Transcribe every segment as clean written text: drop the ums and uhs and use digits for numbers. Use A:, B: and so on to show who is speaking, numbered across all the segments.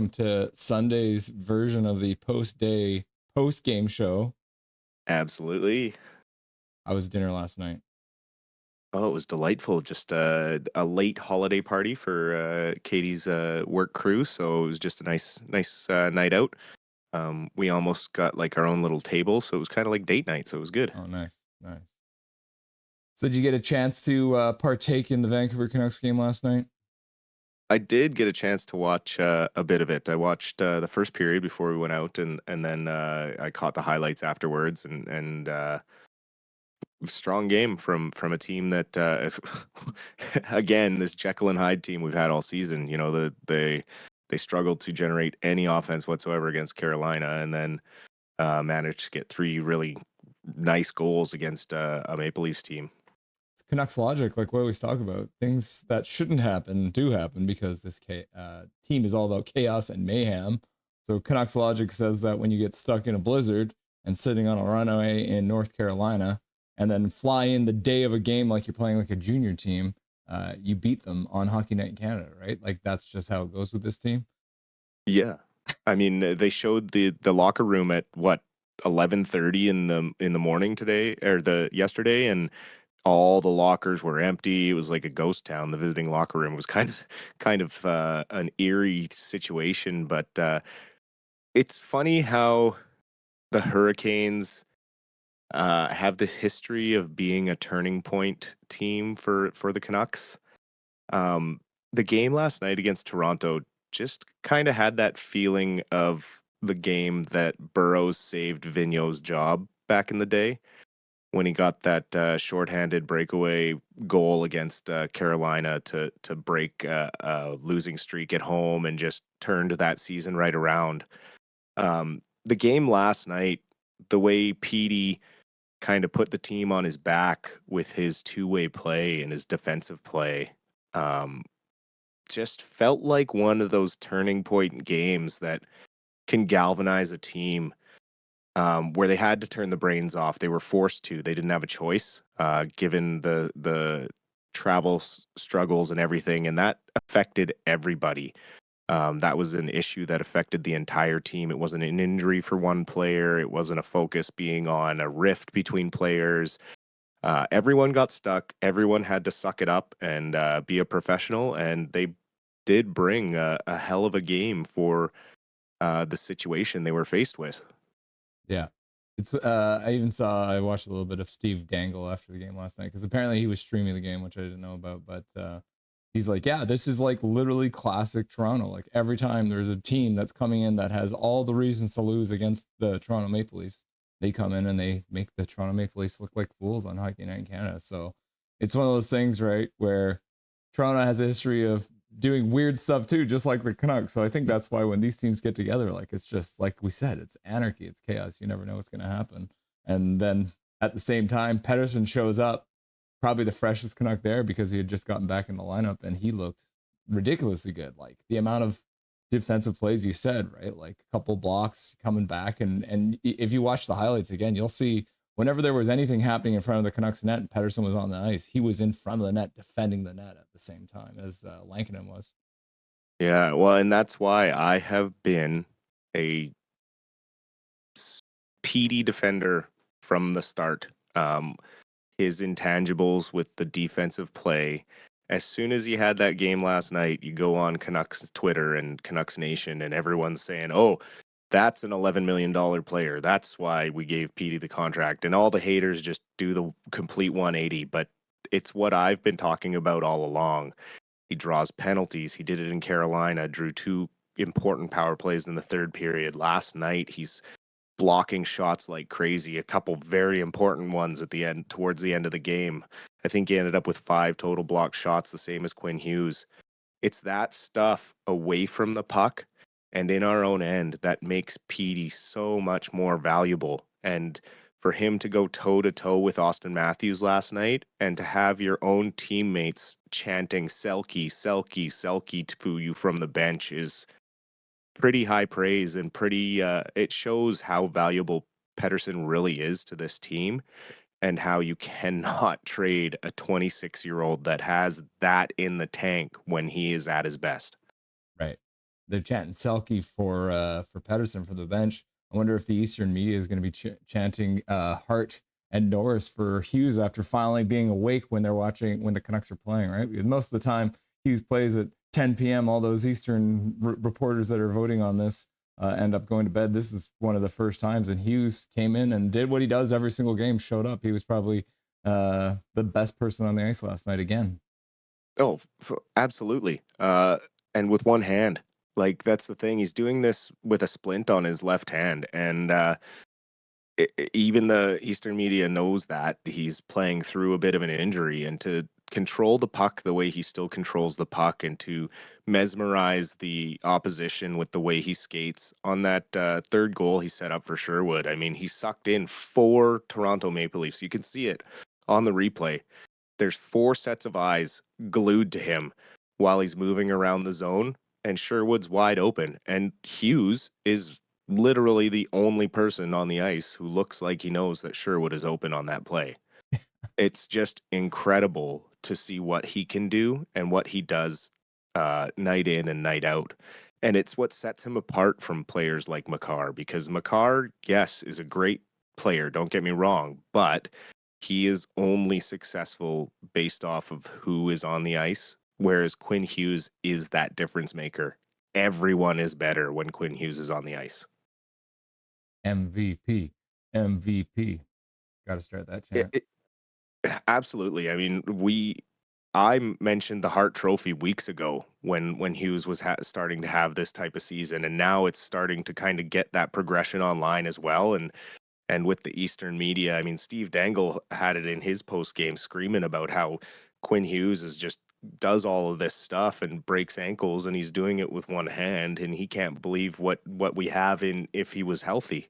A: welcome to Sunday's version of the post-game show.
B: Absolutely.
A: How was dinner last night?
B: Oh, it was delightful. Just a late holiday party for Katie's work crew, so it was just a nice night out. We almost got like our own little table, so it was kind of like date night. So it was good.
A: Oh, nice. So did you get a chance to partake in the Vancouver Canucks game last night?
B: I did get a chance to watch a bit of it. I watched the first period before we went out, and then I caught the highlights afterwards, and strong game from a team that again, this Jekyll and Hyde team we've had all season. You know, they struggled to generate any offense whatsoever against Carolina, and then managed to get three really nice goals against a Maple Leafs team.
A: It's Canucks logic, like we always talk about. Things that shouldn't happen do happen because this team is all about chaos and mayhem. So Canucks logic says that when you get stuck in a blizzard and sitting on a runway in North Carolina and then fly in the day of a game like you're playing like a junior team, you beat them on Hockey Night in Canada, right? Like that's just how it goes with this team.
B: Yeah, I mean they showed the locker room at what 11:30 in the morning today or the yesterday, and all the lockers were empty. It was like a ghost town. The visiting locker room was kind of an eerie situation, but it's funny how the Hurricanes have this history of being a turning point team for the Canucks. Um, the game last night against Toronto just kind of had that feeling of the game that Burrows saved Vigneault's job back in the day when he got that shorthanded breakaway goal against Carolina to break a losing streak at home and just turned that season right around. The game last night, the way Petey kind of put the team on his back with his two-way play and his defensive play, um, just felt like one of those turning point games that can galvanize a team, where they had to turn the brains off. They were forced to. They didn't have a choice, given the travel struggles and everything, and that affected everybody. That was an issue that affected the entire team. It wasn't an injury for one player. It wasn't a focus being on a rift between players. Everyone got stuck. Everyone had to suck it up and be a professional, and they did bring a hell of a game for the situation they were faced with.
A: Yeah. It's I watched a little bit of Steve Dangle after the game last night because apparently he was streaming the game, which I didn't know about. But he's like, yeah, this is like literally classic Toronto. Like every time there's a team that's coming in that has all the reasons to lose against the Toronto Maple Leafs, they come in and they make the Toronto Maple Leafs look like fools on Hockey Night in Canada. So it's one of those things, right, where Toronto has a history of doing weird stuff too, just like the Canucks. So I think that's why when these teams get together, like it's just like we said, it's anarchy, it's chaos. You never know what's going to happen. And then at the same time, Pettersson shows up, probably the freshest Canuck there because he had just gotten back in the lineup and he looked ridiculously good. Like the amount of defensive plays you said, right? Like a couple blocks coming back, and if you watch the highlights again, you'll see whenever there was anything happening in front of the Canucks net and Pettersson was on the ice, he was in front of the net defending the net at the same time as Lankinen was.
B: Yeah, well, and that's why I have been a speedy defender from the start. His intangibles with the defensive play. As soon as he had that game last night, you go on Canucks Twitter and Canucks Nation, and everyone's saying, "Oh, that's an $11 million player. That's why we gave Petey the contract." And all the haters just do the complete 180. But it's what I've been talking about all along. He draws penalties. He did it in Carolina, drew two important power plays in the third period. Last night, he's blocking shots like crazy, a couple very important ones at the end, towards the end of the game. I think he ended up with 5 total blocked shots, the same as Quinn Hughes. It's that stuff away from the puck and in our own end that makes Petey so much more valuable. And for him to go toe to toe with Austin Matthews last night and to have your own teammates chanting Selke, Selke, Selke to you from the bench is pretty high praise and pretty it shows how valuable Pettersson really is to this team and how you cannot trade a 26-year-old that has that in the tank when he is at his best.
A: Right. they're chanting Selke for Pedersen for the bench. I wonder if the Eastern media is going to be chanting Hart and Norris for Hughes after finally being awake when they're watching when the Canucks are playing, right? Because most of the time Hughes plays at 10 p.m. All those Eastern reporters that are voting on this end up going to bed. This is one of the first times, and Hughes came in and did what he does every single game. Showed up. He was probably the best person on the ice last night again.
B: Oh, absolutely. And with one hand, like that's the thing. He's doing this with a splint on his left hand, and even the Eastern media knows that he's playing through a bit of an injury, and to control the puck the way he still controls the puck, and to mesmerize the opposition with the way he skates on that third goal he set up for Sherwood. I mean, he sucked in 4 Toronto Maple Leafs. You can see it on the replay. There's 4 sets of eyes glued to him while he's moving around the zone, and Sherwood's wide open. And Hughes is literally the only person on the ice who looks like he knows that Sherwood is open on that play. It's just incredible to see what he can do and what he does night in and night out. And it's what sets him apart from players like Makar, because Makar, yes, is a great player, don't get me wrong, but he is only successful based off of who is on the ice, whereas Quinn Hughes is that difference maker. Everyone is better when Quinn Hughes is on the ice.
A: MVP. Got to start that chant.
B: Absolutely. I mean, I mentioned the Hart Trophy weeks ago when Hughes was starting to have this type of season, and now it's starting to kind of get that progression online as well. And with the Eastern media, I mean, Steve Dangle had it in his post game screaming about how Quinn Hughes is just does all of this stuff and breaks ankles, and he's doing it with one hand, and he can't believe what we have in if he was healthy.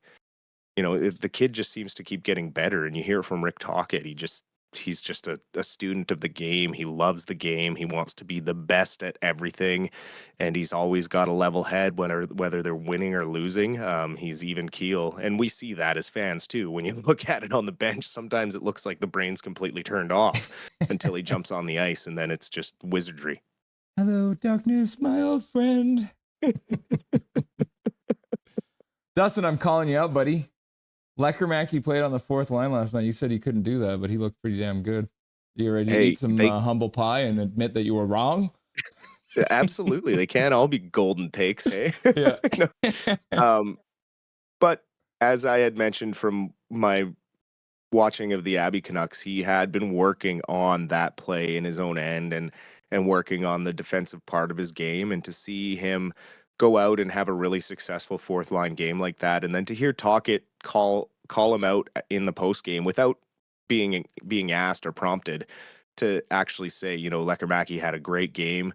B: You know, the kid just seems to keep getting better, and you hear it from Rick Tocchet. He's just a student of the game. He loves the game. He wants to be the best at everything, and he's always got a level head whether they're winning or losing. He's even keel, and we see that as fans too. When you look at it on the bench, sometimes it looks like the brain's completely turned off until he jumps on the ice, and then it's just wizardry.
A: Hello, darkness, my old friend. Dustin, I'm calling you out, buddy. Lekkerimäki played on the 4th line last night. You said he couldn't do that, but he looked pretty damn good. You ready to eat some humble pie and admit that you were wrong?
B: Absolutely. They can't all be golden takes, hey?
A: Yeah.
B: But as I had mentioned from my watching of the Abbey Canucks, he had been working on that play in his own end and working on the defensive part of his game, and to see him go out and have a really successful 4th line game like that, and then to hear Tocchet call him out in the post game without being asked or prompted, to actually say, you know, Lekkerimäki had a great game.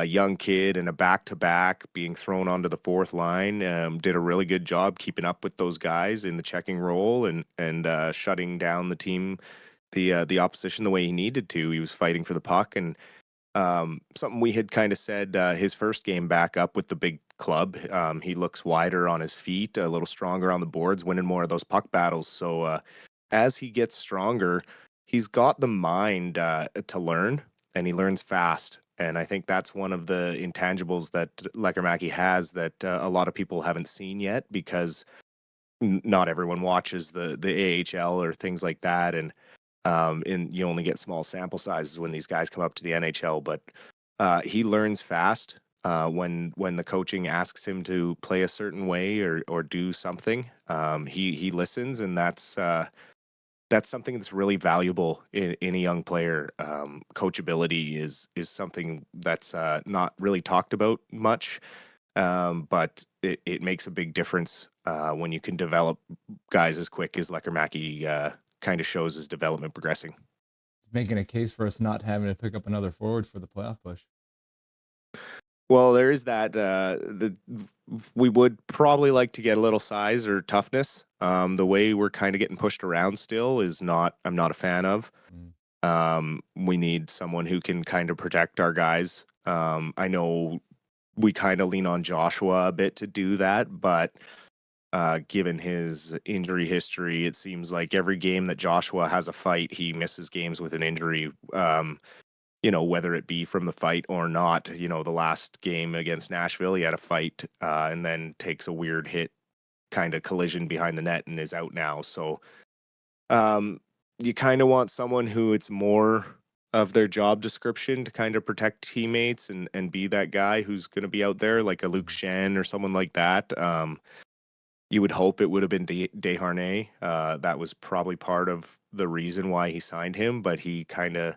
B: Young kid and a back-to-back being thrown onto the 4th line, did a really good job keeping up with those guys in the checking role and shutting down the team, the opposition the way he needed to. He was fighting for the puck, and something we had kind of said his first game back up with the big club. He looks wider on his feet, a little stronger on the boards, winning more of those puck battles. So as he gets stronger, he's got the mind to learn, and he learns fast. And I think that's one of the intangibles that Lekkerimäki has that a lot of people haven't seen yet, because not everyone watches the AHL or things like that. And you only get small sample sizes when these guys come up to the NHL. But he learns fast when the coaching asks him to play a certain way or do something. He listens, and that's something that's really valuable in a young player. Coachability is something that's not really talked about much, but it makes a big difference when you can develop guys as quick as Lekkerimäki kind of shows his development progressing.
A: It's making a case for us not having to pick up another forward for the playoff push.
B: Well, there is that. We would probably like to get a little size or toughness. The way we're kind of getting pushed around still is not. I'm not a fan of. We need someone who can kind of protect our guys. I know we kind of lean on Joshua a bit to do that, but given his injury history, it seems like every game that Joshua has a fight, he misses games with an injury. whether it be from the fight or not. The last game against Nashville, he had a fight and then takes a weird hit, kind of collision behind the net, and is out now. So you kind of want someone who it's more of their job description to kind of protect teammates and be that guy who's going to be out there, like a Luke Shen or someone like that. You would hope it would have been Desharnais. That was probably part of the reason why he signed him, but he kind of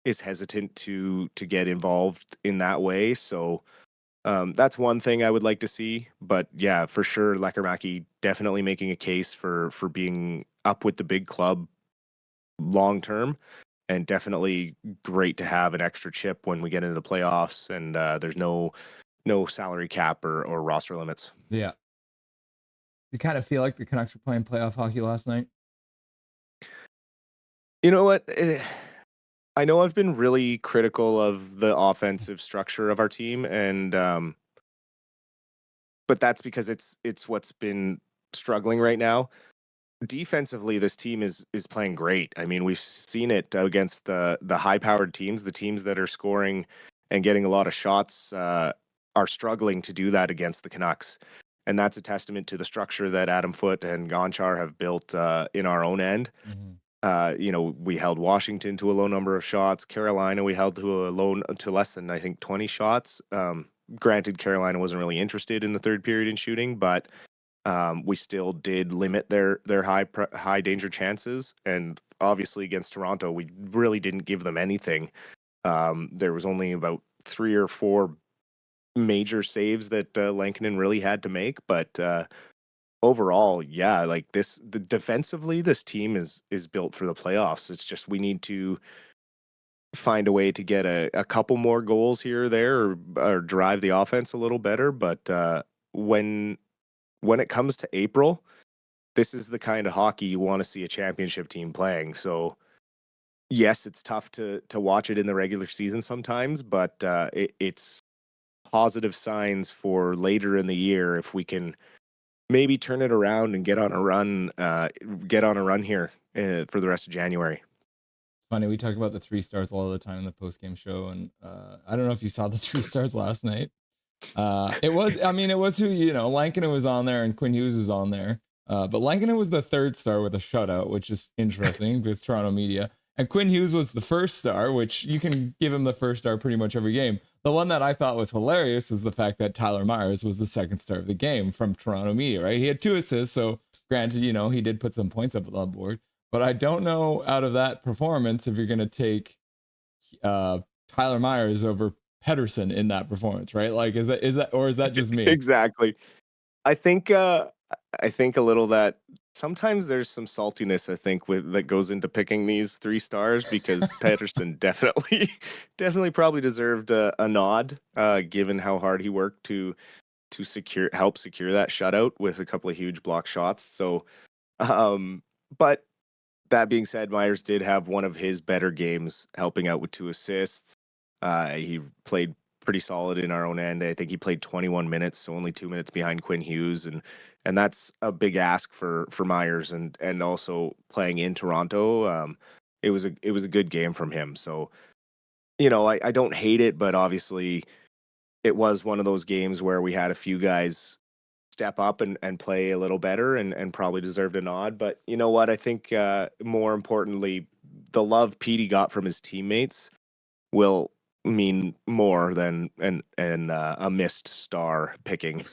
B: is hesitant to get involved in that way. So that's one thing I would like to see. But yeah, for sure, Lekkerimäki definitely making a case for being up with the big club long term, and definitely great to have an extra chip when we get into the playoffs and there's no salary cap or roster limits.
A: Yeah. You kind of feel like the Canucks were playing playoff hockey last night?
B: You know what? I know I've been really critical of the offensive structure of our team, and but that's because it's what's been struggling right now. Defensively, this team is playing great. I mean, we've seen it against the high-powered teams. The teams that are scoring and getting a lot of shots are struggling to do that against the Canucks. And that's a testament to the structure that Adam Foote and Gonchar have built in our own end. We held Washington to a low number of shots. Carolina, we held to less than, I think, 20 shots. Granted, Carolina wasn't really interested in the third period in shooting, but we still did limit their high danger chances. And obviously against Toronto, we really didn't give them anything. There was only about 3 or 4 major saves that Lankinen really had to make, but overall, yeah, like defensively, this team is built for the playoffs. It's just we need to find a way to get a couple more goals here or there, or drive the offense a little better. But when it comes to April, this is the kind of hockey you want to see a championship team playing. So yes, it's tough to watch it in the regular season sometimes, but it's positive signs for later in the year if we can maybe turn it around and get on a run here for the rest of January.
A: Funny, we talk about the 3 stars all the time in the post-game show, and I don't know if you saw the 3 stars last night. It was who, Lankinen was on there and Quinn Hughes was on there. But Lankinen was the 3rd star with a shutout, which is interesting because Toronto media. And Quinn Hughes was the 1st star, which you can give him the 1st star pretty much every game. The one that I thought was hilarious was the fact that Tyler Myers was the 2nd star of the game from Toronto media, right? He had 2 assists, so granted, he did put some points up on the board. But I don't know out of that performance if you're going to take Tyler Myers over Pettersson in that performance, right? Like, is that or is that just me?
B: Exactly. I think a little that sometimes there's some saltiness, I think, that goes into picking these 3 stars, because Pettersson definitely probably deserved a nod, given how hard he worked to help secure that shutout with a couple of huge block shots. So, but that being said, Myers did have one of his better games, helping out with 2 assists. He played pretty solid in our own end. I think he played 21 minutes, so only 2 minutes behind Quinn Hughes, and that's a big ask for Myers, and also playing in Toronto. It was a good game from him. So, I don't hate it, but obviously it was one of those games where we had a few guys step up and play a little better and probably deserved a nod. But you know what? I think more importantly, the love Petey got from his teammates will mean more than a missed star picking.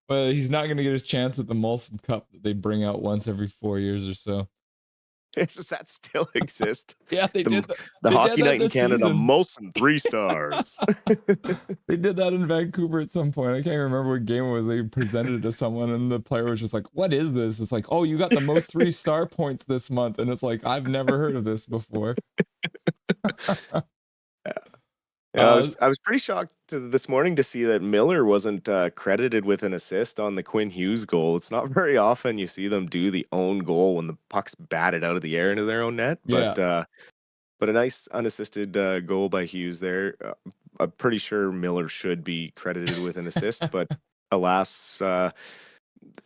A: Well, he's not going to get his chance at the Molson Cup that they bring out once every 4 years or so.
B: Does that still exist?
A: Yeah, they did.
B: The Hockey Night in Canada
A: season.
B: Molson 3 stars.
A: They did that in Vancouver at some point. I can't remember what game it was. They presented it to someone, and the player was just like, "What is this?" It's like, "Oh, you got the most 3-star points this month," and it's like, "I've never heard of this before."
B: I was pretty shocked this morning to see that Miller wasn't credited with an assist on the Quinn Hughes goal. It's not very often you see them do the own goal when the puck's batted out of the air into their own net. But a nice unassisted goal by Hughes there. I'm pretty sure Miller should be credited with an assist, but alas,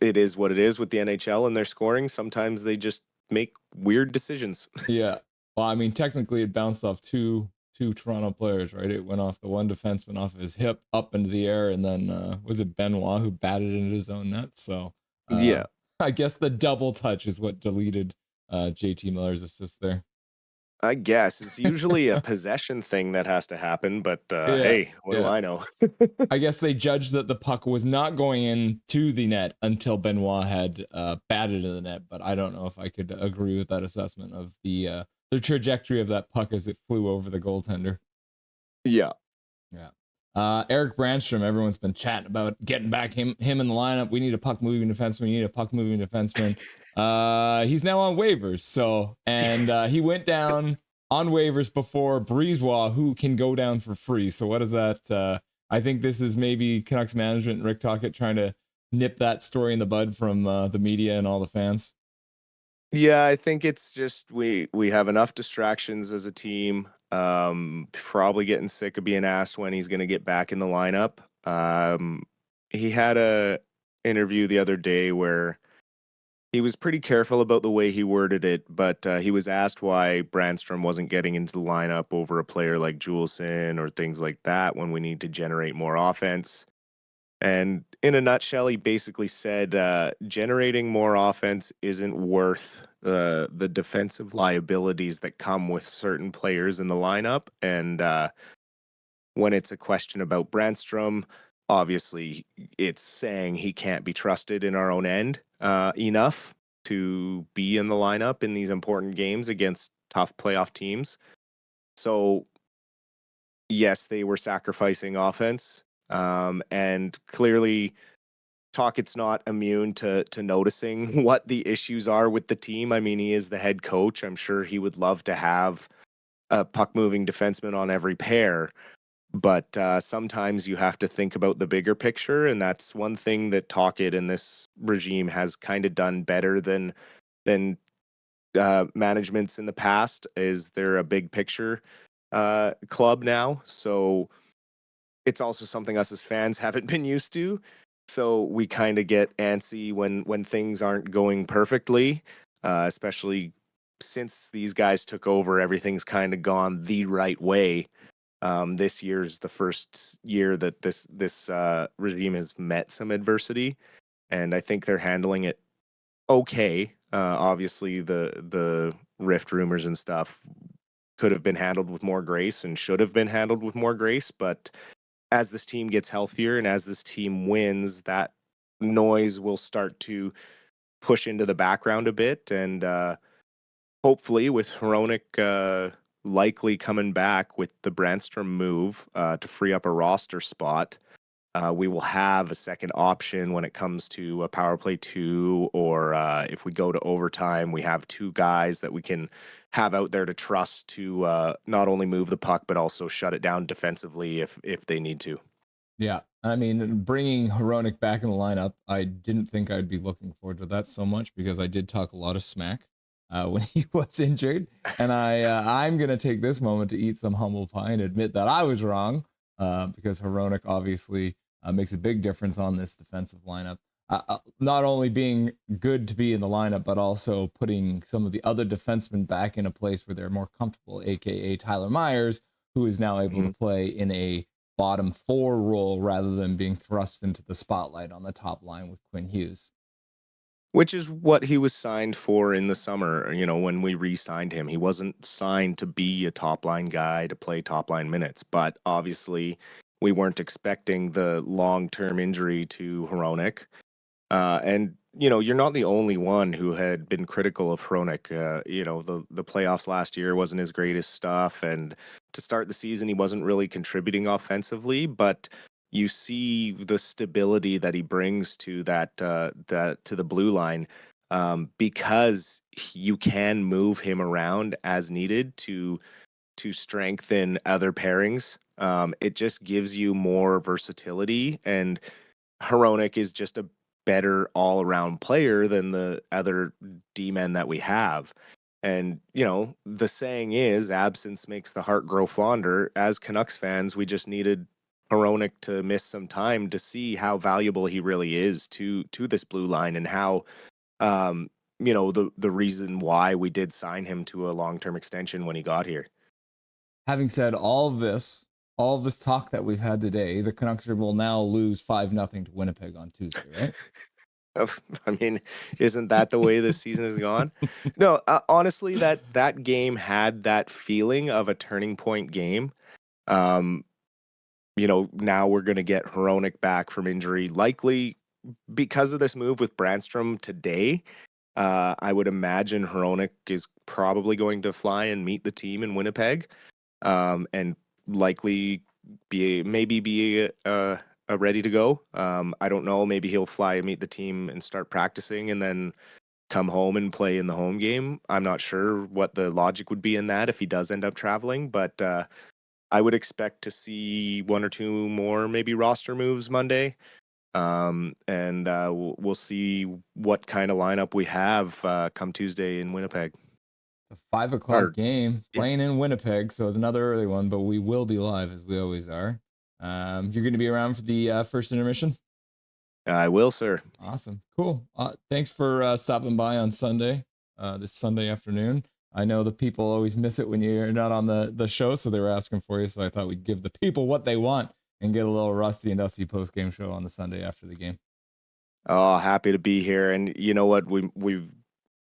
B: it is what it is with the NHL and their scoring. Sometimes they just make weird decisions.
A: Yeah. Well, I mean, technically it bounced off two Toronto players, right? It went off the one defenseman off of his hip up into the air, and then was it Benoit who batted into his own net? So
B: Yeah,
A: I guess the double touch is what deleted JT Miller's assist there.
B: I guess it's usually a possession thing that has to happen, but
A: Yeah,
B: hey, what do
A: yeah.
B: I know?
A: I guess they judged that the puck was not going into the net until Benoit had batted in the net, but I don't know if I could agree with that assessment of the trajectory of that puck as it flew over the goaltender.
B: Yeah.
A: Yeah. Eric Brandstrom, everyone's been chatting about getting back him in the lineup. We need a puck moving defenseman. We need a puck moving defenseman. He's now on waivers. So, and he went down on waivers before Breezewa, who can go down for free. So what is that? I think this is maybe Canucks management and Rick Tocchet trying to nip that story in the bud from the media and all the fans.
B: Yeah, I think it's just we have enough distractions as a team. Probably getting sick of being asked when he's going to get back in the lineup. He had a interview the other day where he was pretty careful about the way he worded it, but he was asked why Brandstrom wasn't getting into the lineup over a player like Juleson or things like that when we need to generate more offense. And in a nutshell, he basically said generating more offense isn't worth the defensive liabilities that come with certain players in the lineup. And when it's a question about Brandstrom, obviously it's saying he can't be trusted in our own end enough to be in the lineup in these important games against tough playoff teams. So yes, they were sacrificing offense. And clearly Tockett's not immune to noticing what the issues are with the team. I mean, he is the head coach. I'm sure he would love to have a puck moving defenseman on every pair, but sometimes you have to think about the bigger picture, and that's one thing that Tocchet and this regime has kind of done better than managements in the past. Is they're a big picture club now, so it's also something us as fans haven't been used to. So we kind of get antsy when things aren't going perfectly, especially since these guys took over. Everything's kind of gone the right way. This year's the first year that this regime has met some adversity, and I think they're handling it okay. Obviously, the rift rumors and stuff could have been handled with more grace and should have been handled with more grace, but as this team gets healthier and as this team wins, that noise will start to push into the background a bit. And hopefully, with Hronik likely coming back with the Brandstrom move to free up a roster spot, we will have a second option when it comes to a power play 2, or if we go to overtime, we have two guys that we can have out there to trust to not only move the puck but also shut it down defensively if they need to.
A: Yeah, I mean, bringing Hronik back in the lineup, I didn't think I'd be looking forward to that so much because I did talk a lot of smack when he was injured, and I'm gonna take this moment to eat some humble pie and admit that I was wrong because Hronik obviously makes a big difference on this defensive lineup. Not only being good to be in the lineup, but also putting some of the other defensemen back in a place where they're more comfortable, aka Tyler Myers, who is now able to play in a bottom 4 role rather than being thrust into the spotlight on the top line with Quinn Hughes.
B: Which is what he was signed for in the summer. You know, when we re-signed him, he wasn't signed to be a top line guy to play top line minutes. But obviously, we weren't expecting the long-term injury to Hronik. And you know, you're not the only one who had been critical of Hronik. You know, the playoffs last year wasn't his greatest stuff, and to start the season, he wasn't really contributing offensively. But you see the stability that he brings to that to the blue line, because you can move him around as needed to strengthen other pairings. It just gives you more versatility, and Hronik is just a better all around player than the other D men that we have. And, you know, the saying is absence makes the heart grow fonder. As Canucks fans, we just needed Hronik to miss some time to see how valuable he really is to this blue line, and how the reason why we did sign him to a long-term extension when he got here.
A: Having said all of this talk that we've had today, the Canucks will now lose 5-0 to Winnipeg on Tuesday, right?
B: I mean, isn't that the way this season has gone? No, honestly, that game had that feeling of a turning point game. Now we're going to get HNIC back from injury, likely because of this move with Brandstrom today. I would imagine HNIC is probably going to fly and meet the team in Winnipeg, and likely be ready to go. I don't know. Maybe he'll fly and meet the team and start practicing and then come home and play in the home game. I'm not sure what the logic would be in that if he does end up traveling, but I would expect to see one or two more maybe roster moves Monday. And we'll see what kind of lineup we have come Tuesday in Winnipeg.
A: It's a 5:00 game playing in Winnipeg, so it's another early one, but we will be live as we always are. You're going to be around for the first intermission?
B: I will, sir.
A: Awesome. Cool. Thanks for stopping by on Sunday, this Sunday afternoon. I know the people always miss it when you're not on the show, so they were asking for you, so I thought we'd give the people what they want and get a little Rusty and Dusty post-game show on the Sunday after the game.
B: Oh, happy to be here. And you know what?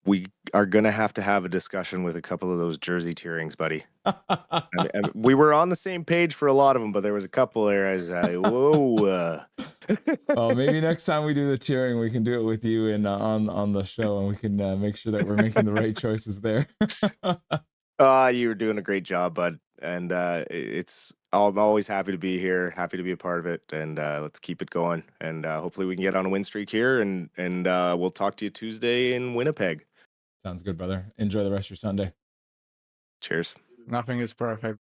B: We are going to have a discussion with a couple of those jersey tearings, buddy. We were on the same page for a lot of them, but there was a couple there. I was like, whoa.
A: Well, maybe next time we do the cheering, we can do it with you and on the show, and we can make sure that we're making the right choices there.
B: You were doing a great job, bud. And I'm always happy to be here, happy to be a part of it, and let's keep it going. And hopefully we can get on a win streak here, and we'll talk to you Tuesday in Winnipeg.
A: Sounds good, brother. Enjoy the rest of your Sunday.
B: Cheers.
C: Nothing is perfect.